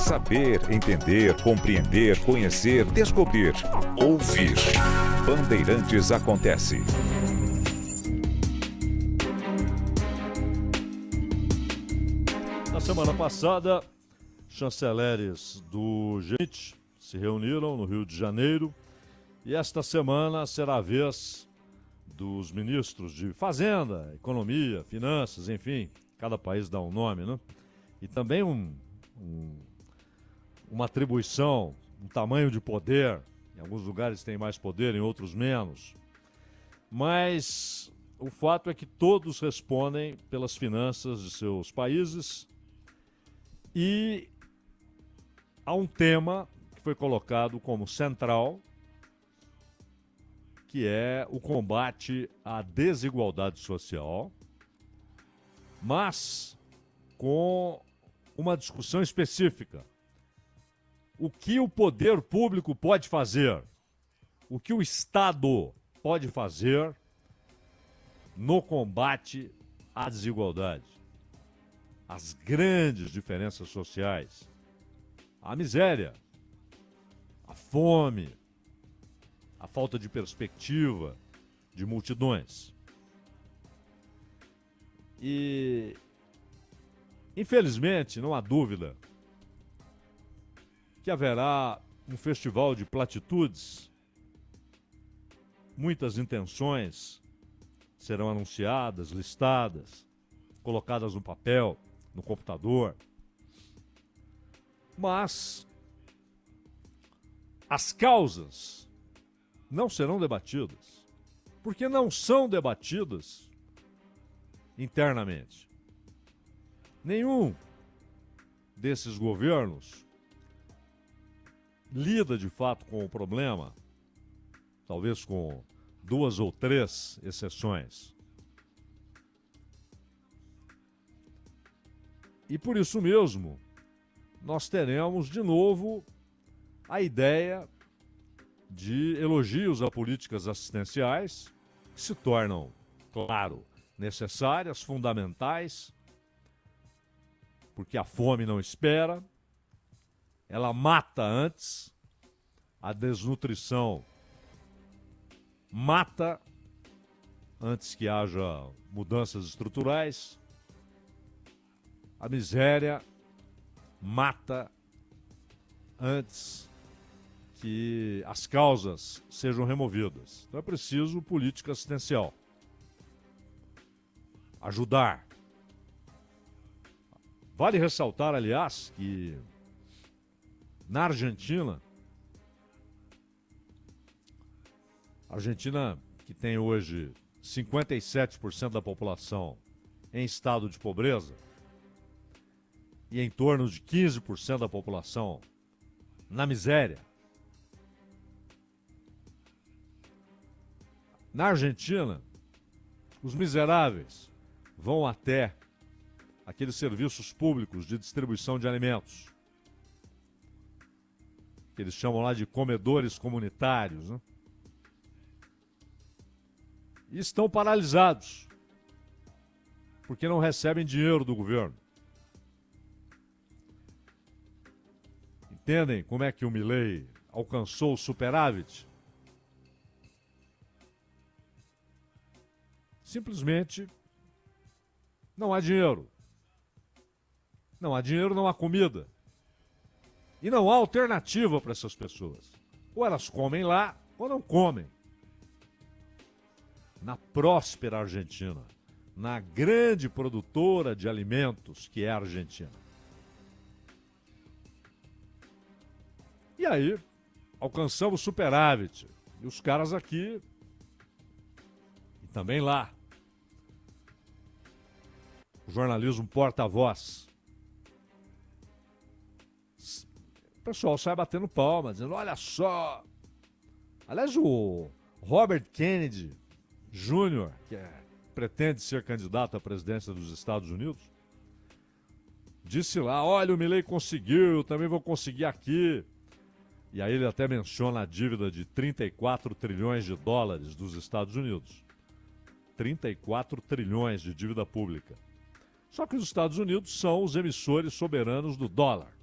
Saber, entender, compreender, conhecer, descobrir. Ouvir. Bandeirantes Acontece. Na semana passada, chanceleres do G20 se reuniram no Rio de Janeiro e esta semana será a vez dos ministros de Fazenda, Economia, Finanças, enfim, cada país dá um nome, né? E também uma atribuição, um tamanho de poder. Em alguns lugares tem mais poder, em outros menos. Mas o fato é que todos respondem pelas finanças de seus países e há um tema que foi colocado como central, que é o combate à desigualdade social, mas com uma discussão específica. O que o poder público pode fazer? O que o Estado pode fazer no combate à desigualdade? As grandes diferenças sociais, a miséria, a fome, a falta de perspectiva de multidões. E, infelizmente, não há dúvida que haverá um festival de platitudes. Muitas intenções serão anunciadas, listadas, colocadas no papel, no computador. Mas as causas não serão debatidas, porque não são debatidas internamente. Nenhum desses governos lida de fato com o problema, talvez com 2 ou 3 exceções. E por isso mesmo, nós teremos de novo a ideia de elogios a políticas assistenciais, que se tornam, claro, necessárias, fundamentais, porque a fome não espera, ela mata antes, a desnutrição mata antes que haja mudanças estruturais, a miséria mata antes que as causas sejam removidas. Então é preciso política assistencial. Ajudar. Vale ressaltar, aliás, que na Argentina, que tem hoje 57% da população em estado de pobreza e em torno de 15% da população na miséria. Na Argentina, os miseráveis vão até aqueles serviços públicos de distribuição de alimentos, que eles chamam lá de comedores comunitários, né? E estão paralisados, porque não recebem dinheiro do governo. Entendem como é que o Milei alcançou o superávit? Simplesmente não há dinheiro. Não há dinheiro, não há comida. E não há alternativa para essas pessoas. Ou elas comem lá, ou não comem. Na próspera Argentina, na grande produtora de alimentos que é a Argentina. E aí, alcançamos superávit. E os caras aqui, e também lá, o jornalismo porta-voz. O pessoal sai batendo palma, dizendo, olha só. Aliás, o Robert Kennedy Jr., que pretende ser candidato à presidência dos Estados Unidos, disse lá, olha, o Milei conseguiu, eu também vou conseguir aqui. E aí ele até menciona a dívida de 34 trilhões de dólares dos Estados Unidos. 34 trilhões de dívida pública. Só que os Estados Unidos são os emissores soberanos do dólar.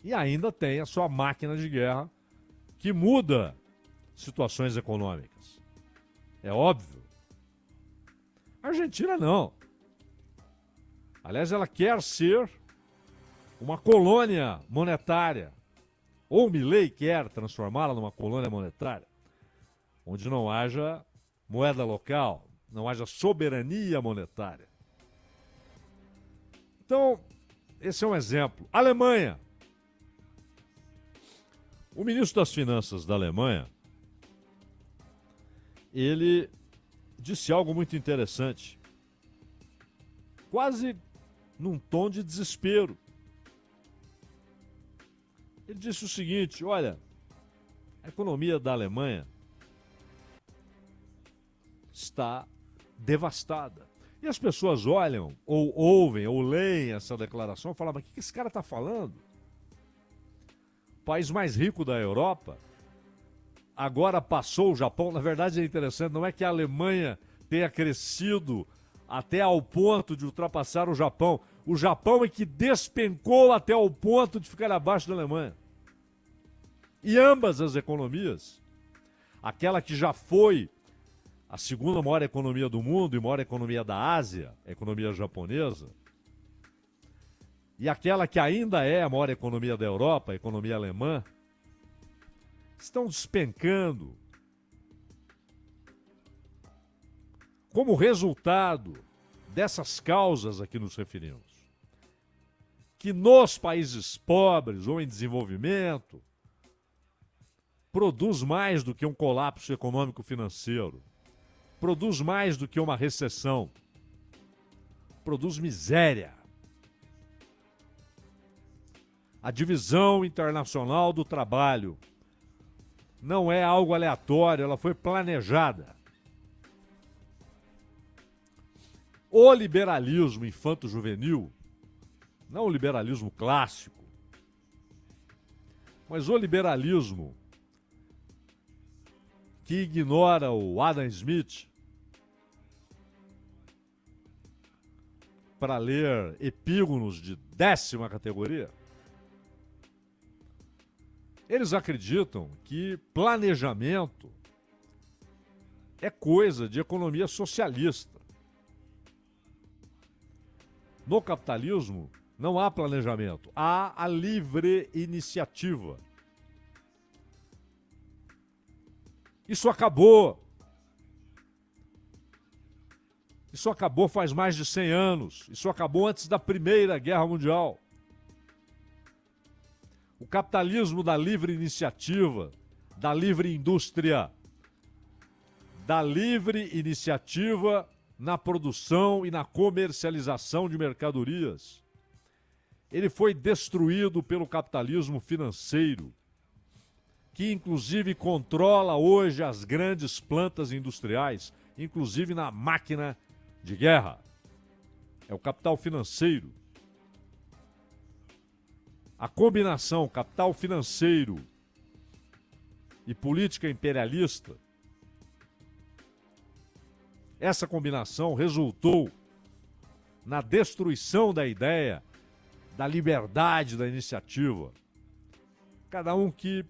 E ainda tem a sua máquina de guerra que muda situações econômicas. É óbvio. A Argentina não. Aliás, ela quer ser uma colônia monetária. Ou Milei quer transformá-la numa colônia monetária, onde não haja moeda local, não haja soberania monetária. Então, esse é um exemplo. Alemanha. O ministro das Finanças da Alemanha, ele disse algo muito interessante, quase num tom de desespero. Ele disse o seguinte: olha, a economia da Alemanha está devastada. E as pessoas olham, ou ouvem, ou leem essa declaração e falam: mas o que esse cara está falando? O país mais rico da Europa agora passou o Japão. Na verdade é interessante, não é que a Alemanha tenha crescido até ao ponto de ultrapassar o Japão. O Japão é que despencou até o ponto de ficar abaixo da Alemanha. E ambas as economias, aquela que já foi a segunda maior economia do mundo e maior economia da Ásia, a economia japonesa, e aquela que ainda é a maior economia da Europa, a economia alemã, estão despencando como resultado dessas causas a que nos referimos. Que nos países pobres ou em desenvolvimento produz mais do que um colapso econômico-financeiro, produz mais do que uma recessão, produz miséria. A divisão internacional do trabalho não é algo aleatório, ela foi planejada. O liberalismo infanto-juvenil, não o liberalismo clássico, mas o liberalismo que ignora o Adam Smith para ler epígonos de 10ª categoria, eles acreditam que planejamento é coisa de economia socialista. No capitalismo não há planejamento, há a livre iniciativa. Isso acabou. Isso acabou faz mais de 100 anos. Isso acabou antes da Primeira Guerra Mundial. O capitalismo da livre iniciativa, da livre indústria, da livre iniciativa na produção e na comercialização de mercadorias, ele foi destruído pelo capitalismo financeiro, que inclusive controla hoje as grandes plantas industriais, inclusive na máquina de guerra. É o capital financeiro. A combinação capital financeiro e política imperialista, essa combinação resultou na destruição da ideia da liberdade da iniciativa. Cada um que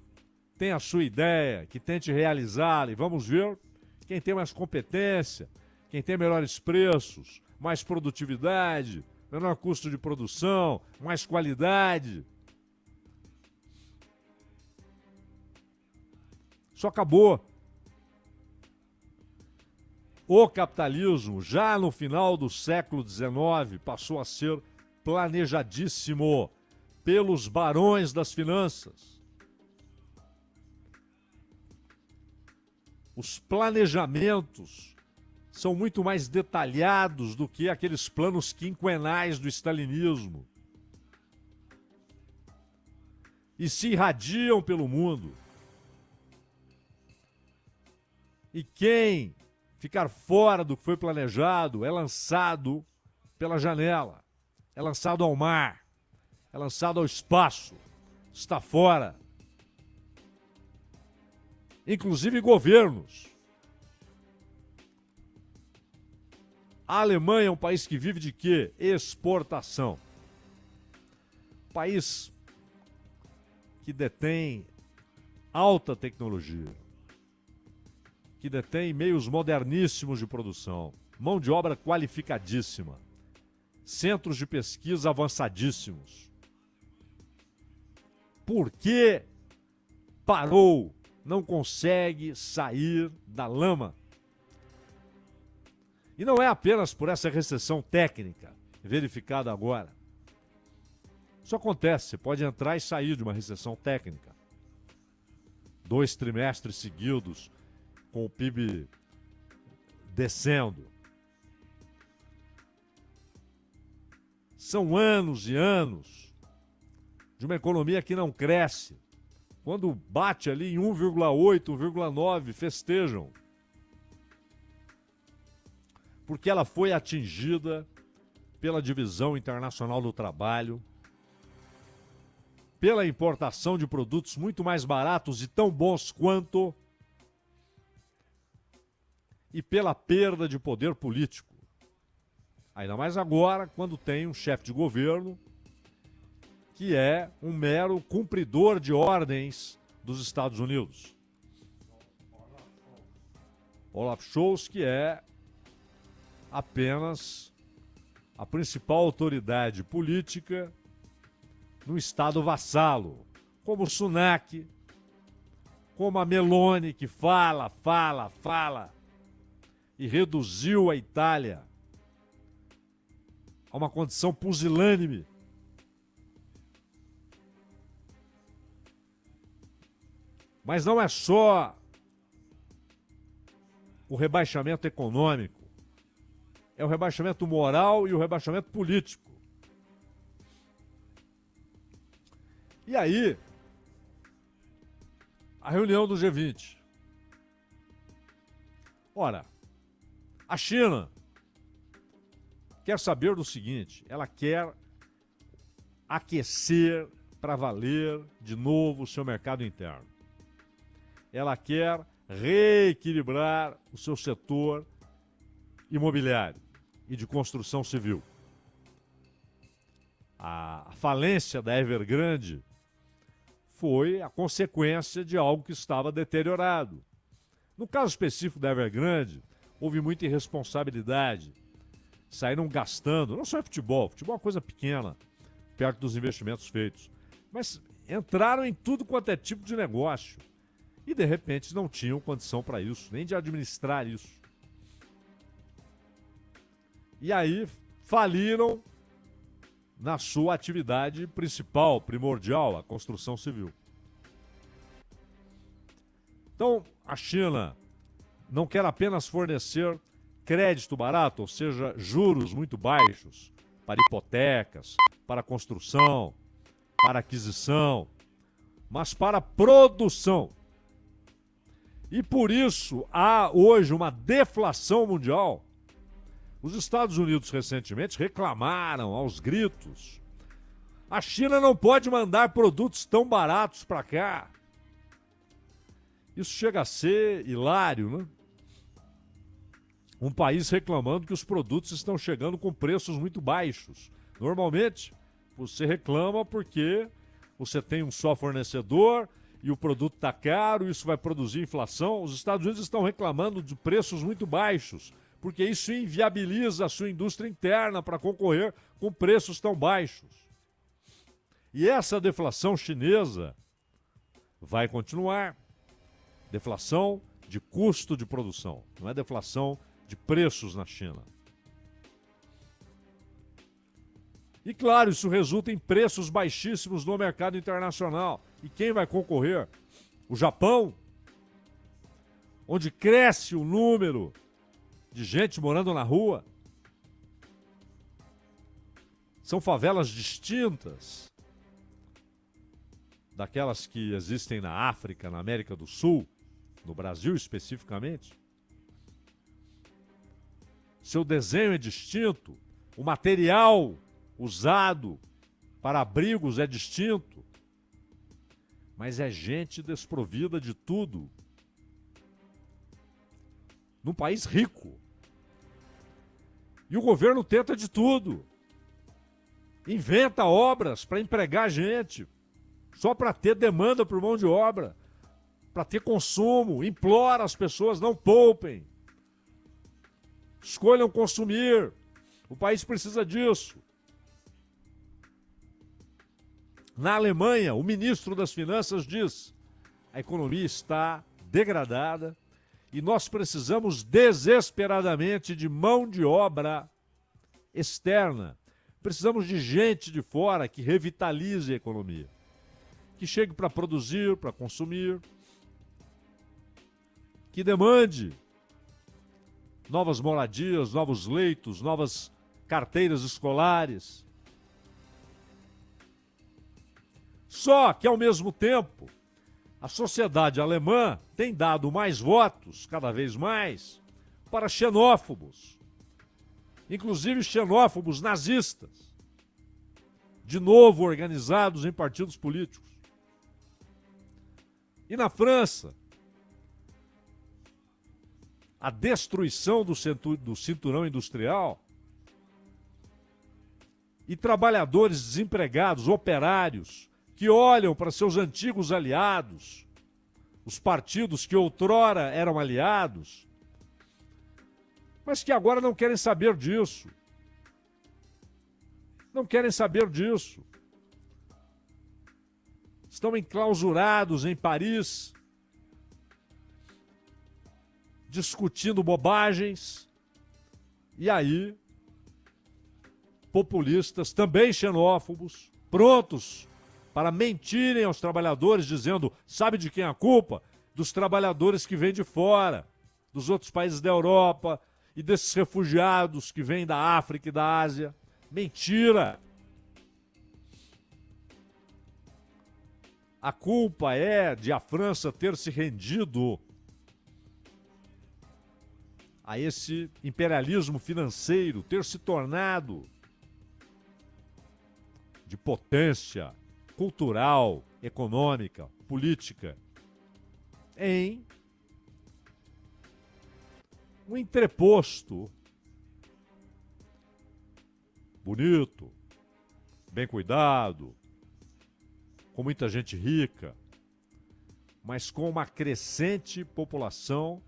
tem a sua ideia, que tente realizá-la, e vamos ver quem tem mais competência, quem tem melhores preços, mais produtividade, menor custo de produção, mais qualidade. Isso acabou. O capitalismo, já no final do século XIX, passou a ser planejadíssimo pelos barões das finanças. Os planejamentos são muito mais detalhados do que aqueles planos quinquenais do stalinismo. E se irradiam pelo mundo. E quem ficar fora do que foi planejado é lançado pela janela, é lançado ao mar, é lançado ao espaço, está fora. Inclusive governos. A Alemanha é um país que vive de quê? Exportação. País que detém alta tecnologia, que detém meios moderníssimos de produção, mão de obra qualificadíssima, centros de pesquisa avançadíssimos. Por que parou? Não consegue sair da lama. E não é apenas por essa recessão técnica verificada agora. Isso acontece, você pode entrar e sair de uma recessão técnica. 2 trimestres seguidos com o PIB descendo. São anos e anos de uma economia que não cresce. Quando bate ali em 1,8, 1,9, festejam. Porque ela foi atingida pela divisão internacional do trabalho, pela importação de produtos muito mais baratos e tão bons quanto, e pela perda de poder político. Ainda mais agora, quando tem um chefe de governo que é um mero cumpridor de ordens dos Estados Unidos. Olaf Scholz, que é apenas a principal autoridade política no estado vassalo, como o Sunak, como a Meloni, que fala e reduziu a Itália a uma condição pusilânime. Mas não é só o rebaixamento econômico, é o rebaixamento moral e o rebaixamento político. E aí, a reunião do G20. Ora, a China quer saber do seguinte, ela quer aquecer para valer de novo o seu mercado interno. Ela quer reequilibrar o seu setor imobiliário e de construção civil. A falência da Evergrande foi a consequência de algo que estava deteriorado. No caso específico da Evergrande, houve muita irresponsabilidade. Saíram gastando, não só em futebol, futebol é uma coisa pequena, perto dos investimentos feitos, mas entraram em tudo quanto é tipo de negócio. E, de repente, não tinham condição para isso, nem de administrar isso. E aí, faliram na sua atividade principal, primordial, a construção civil. Então, a China não quer apenas fornecer crédito barato, ou seja, juros muito baixos, para hipotecas, para construção, para aquisição, mas para produção. E por isso há hoje uma deflação mundial. Os Estados Unidos recentemente reclamaram aos gritos. A China não pode mandar produtos tão baratos para cá. Isso chega a ser hilário, né? Um país reclamando que os produtos estão chegando com preços muito baixos. Normalmente, você reclama porque você tem um só fornecedor e o produto está caro, isso vai produzir inflação. Os Estados Unidos estão reclamando de preços muito baixos, porque isso inviabiliza a sua indústria interna para concorrer com preços tão baixos. E essa deflação chinesa vai continuar. Deflação de custo de produção, não é deflação de preços na China. E claro, isso resulta em preços baixíssimos no mercado internacional. E quem vai concorrer? O Japão, onde cresce o número de gente morando na rua. São favelas distintas daquelas que existem na África, na América do Sul, no Brasil especificamente. Seu desenho é distinto, o material usado para abrigos é distinto, mas é gente desprovida de tudo. Num país rico. E o governo tenta de tudo. Inventa obras para empregar gente. só para ter demanda por mão de obra, para ter consumo. Implora as pessoas, não poupem. Escolham consumir. O país precisa disso. Na Alemanha, o ministro das Finanças diz: a economia está degradada e nós precisamos desesperadamente de mão de obra externa. Precisamos de gente de fora que revitalize a economia, que chegue para produzir, para consumir, que demande novas moradias, novos leitos, novas carteiras escolares. Só que, ao mesmo tempo, a sociedade alemã tem dado mais votos, cada vez mais, para xenófobos, inclusive xenófobos nazistas, de novo organizados em partidos políticos. E na França, a destruição do cinturão industrial e trabalhadores desempregados, operários, que olham para seus antigos aliados, os partidos que outrora eram aliados, mas que agora não querem saber disso. Não querem saber disso. Estão enclausurados em Paris, discutindo bobagens, e aí, populistas, também xenófobos, prontos para mentirem aos trabalhadores, dizendo: sabe de quem é a culpa? Dos trabalhadores que vêm de fora, dos outros países da Europa e desses refugiados que vêm da África e da Ásia. Mentira! A culpa é de a França ter se rendido a esse imperialismo financeiro, ter se tornado de potência cultural, econômica, política, em um entreposto bonito, bem cuidado, com muita gente rica, mas com uma crescente população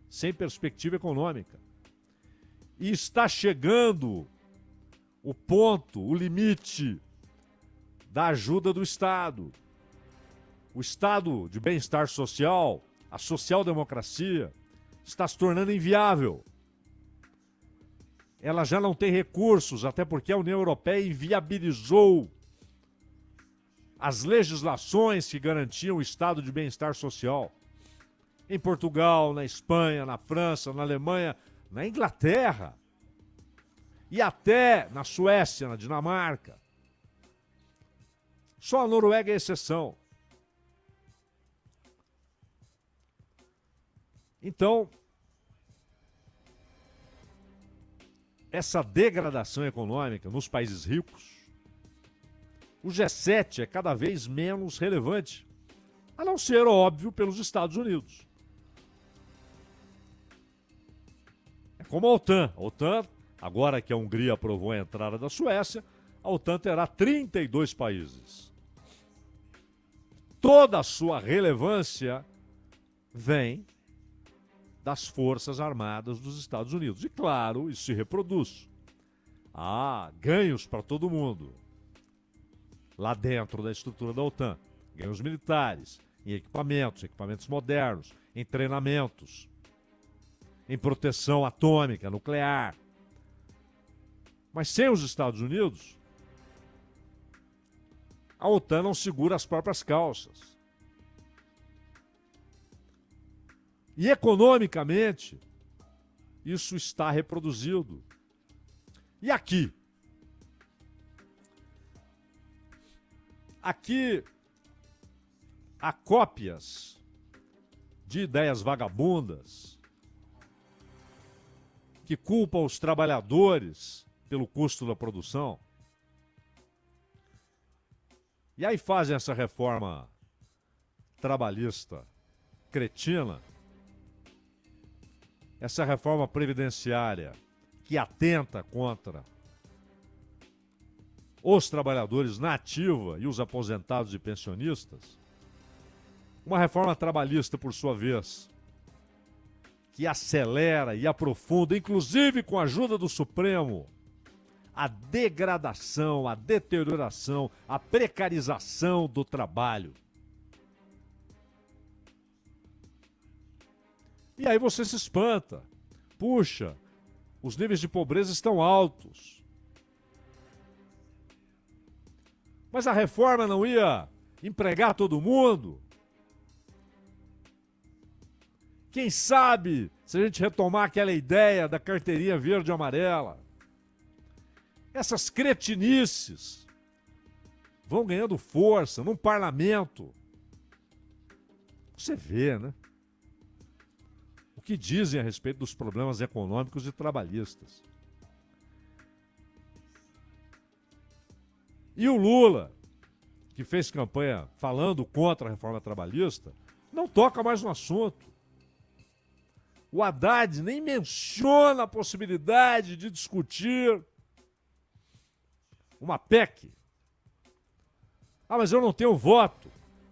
sem perspectiva econômica. E está chegando o ponto, o limite da ajuda do Estado. O Estado de bem-estar social, a social-democracia, está se tornando inviável. Ela já não tem recursos, até porque a União Europeia inviabilizou as legislações que garantiam o estado de bem-estar social. Em Portugal, na Espanha, na França, na Alemanha, na Inglaterra e até na Suécia, na Dinamarca. Só a Noruega é exceção. Então, essa degradação econômica nos países ricos, o G7 é cada vez menos relevante, a não ser, óbvio, pelos Estados Unidos. É como a OTAN. A OTAN, agora que a Hungria aprovou a entrada da Suécia, a OTAN terá 32 países. Toda a sua relevância vem das Forças Armadas dos Estados Unidos. E, claro, isso se reproduz. Há ganhos para todo mundo lá dentro da estrutura da OTAN. Ganhos militares, em equipamentos modernos, em treinamentos, em proteção atômica, nuclear. Mas sem os Estados Unidos, a OTAN não segura as próprias calças. E economicamente, isso está reproduzido. E aqui? Aqui há cópias de ideias vagabundas que culpam os trabalhadores pelo custo da produção. E aí fazem essa reforma trabalhista cretina, essa reforma previdenciária que atenta contra os trabalhadores na ativa e os aposentados e pensionistas. Uma reforma trabalhista, por sua vez, que acelera e aprofunda, inclusive com a ajuda do Supremo, a degradação, a deterioração, a precarização do trabalho. E aí você se espanta. Puxa, os níveis de pobreza estão altos. Mas a reforma não ia empregar todo mundo? Quem sabe se a gente retomar aquela ideia da carteirinha verde e amarela? Essas cretinices vão ganhando força num parlamento. Você vê, né? O que dizem a respeito dos problemas econômicos e trabalhistas. E o Lula, que fez campanha falando contra a reforma trabalhista, não toca mais no assunto. O Haddad nem menciona a possibilidade de discutir uma PEC. Ah, mas eu não tenho voto.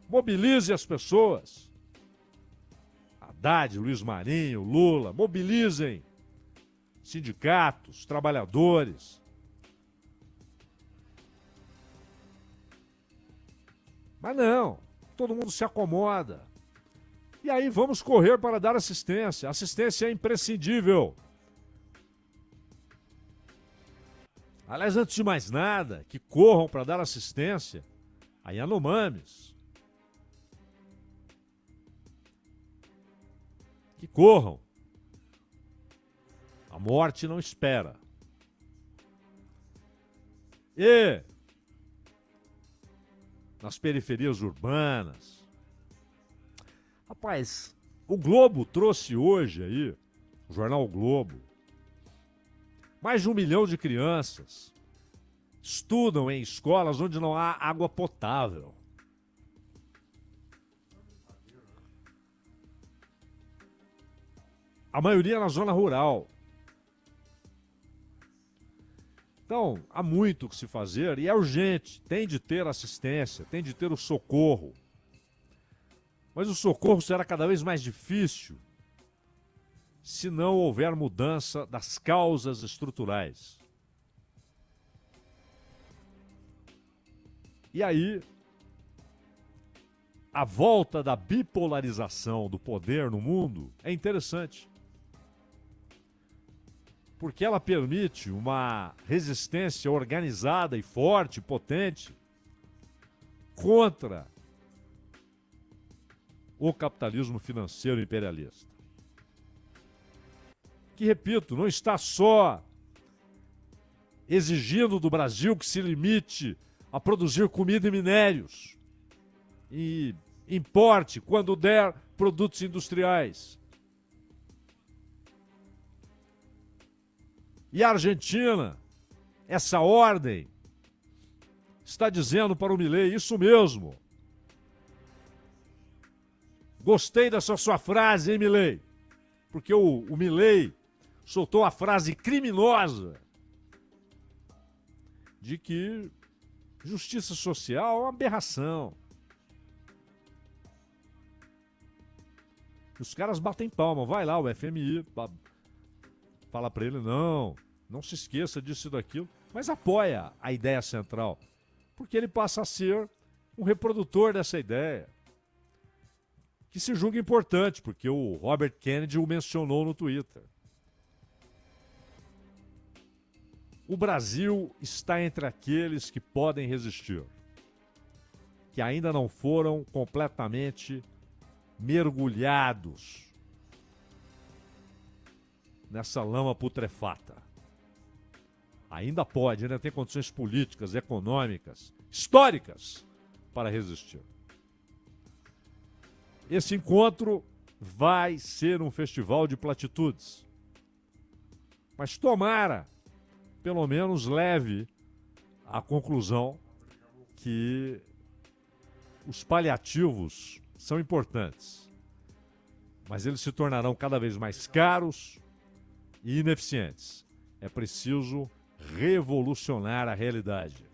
Mobilize as pessoas. Haddad, Luiz Marinho, Lula, mobilizem sindicatos, trabalhadores. Mas não, todo mundo se acomoda. E aí vamos correr para dar assistência. Assistência é imprescindível. Aliás, antes de mais nada, que corram para dar assistência a Yanomamis. Que corram. A morte não espera. E nas periferias urbanas. Rapaz, o Globo trouxe hoje aí, o jornal O Globo, mais de 1 milhão de crianças estudam em escolas onde não há água potável. A maioria na zona rural. Então, há muito o que se fazer e é urgente. Tem de ter assistência, tem de ter o socorro. Mas o socorro será cada vez mais difícil se não houver mudança das causas estruturais. E aí, a volta da bipolarização do poder no mundo é interessante. Porque ela permite uma resistência organizada e forte, potente, contra o capitalismo financeiro imperialista. Que, repito, não está só exigindo do Brasil que se limite a produzir comida e minérios e importe, quando der, produtos industriais. E a Argentina, essa ordem, está dizendo para o Milei isso mesmo. Gostei dessa sua frase, hein, Milei? Porque o Milei soltou a frase criminosa de que justiça social é uma aberração. Os caras batem palma. Vai lá, o FMI fala para ele, não se esqueça disso e daquilo, mas apoia a ideia central, porque ele passa a ser um reprodutor dessa ideia, que se julga importante, porque o Robert Kennedy o mencionou no Twitter. O Brasil está entre aqueles que podem resistir, que ainda não foram completamente mergulhados nessa lama putrefata. Ainda pode, ainda tem condições políticas, econômicas, históricas para resistir. Esse encontro vai ser um festival de platitudes. Mas tomara, pelo menos leve à conclusão que os paliativos são importantes, mas eles se tornarão cada vez mais caros e ineficientes. É preciso revolucionar a realidade.